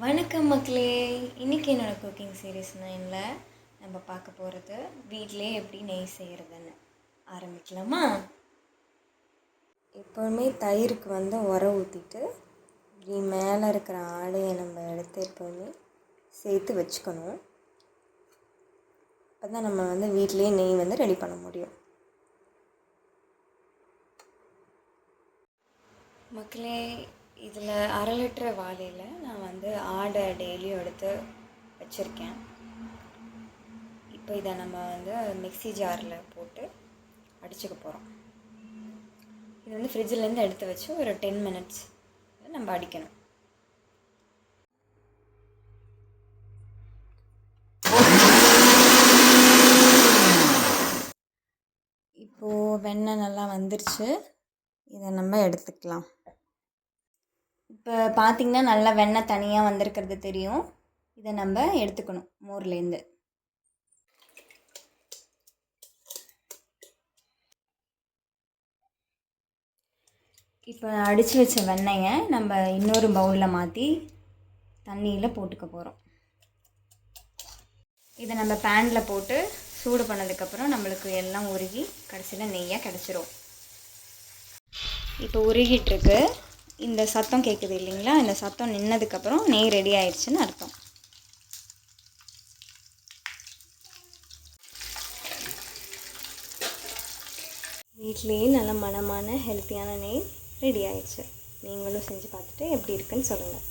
வணக்கம் மக்களே. இன்றைக்கி என்னோடய குக்கிங் சீரீஸ் 9ல் நம்ம பார்க்க போகிறது வீட்டிலே எப்படி நெய் செய்கிறதுன்னு ஆரம்பிக்கலாமா? எப்போவுமே தயிருக்கு உர ஊற்றிட்டு இப்படி மேலே இருக்கிற ஆடையை நம்ம எடுத்து எப்போவுமே சேர்த்து வச்சுக்கணும். அப்போ தான் நம்ம வீட்டிலே நெய் ரெடி பண்ண முடியும். மக்களே, இதில் 1/2 லிட்டர் வாளியில் நான் ஆடை டெய்லியும் எடுத்து வச்சுருக்கேன். இப்போ இதை நம்ம மிக்ஸி ஜாரில் போட்டு அடிச்சுக்க போகிறோம். இது ஃப்ரிட்ஜிலேருந்து எடுத்து வச்சு ஒரு 10 மினிட்ஸ் நம்ம அடிக்கணும். இப்போது வெண்ணெய் நல்லா வந்துருச்சு. இதை நம்ம எடுத்துக்கலாம். இப்போ பார்த்திங்கன்னா நல்லா வெண்ணெய் தனியாக வந்திருக்கிறது தெரியும். இதை நம்ம எடுத்துக்கணும் மோர்லேருந்து. இப்போ அடித்து வச்ச வெண்ணெயை நம்ம இன்னொரு பவுலில் மாற்றி தண்ணியில் போட்டுக்க போகிறோம். இதை நம்ம பேனில் போட்டு சூடு பண்ணதுக்கப்புறம் நம்மளுக்கு எல்லாம் உருகி கடைசியில் நெய்யாக கிடச்சிரும். இப்போ உருகிட்டுருக்கு. இந்த சத்தம் கேட்குது இல்லைங்களா? இந்த சத்தம் நின்னதுக்கப்புறம் நெய் ரெடி ஆயிடுச்சுன்னு அர்த்தம். வீட்லேயே நல்ல மணமான ஹெல்த்தியான நெய் ரெடி ஆயிடுச்சு. நீங்களும் செஞ்சு பார்த்துட்டு எப்படி இருக்குன்னு சொல்லுங்கள்.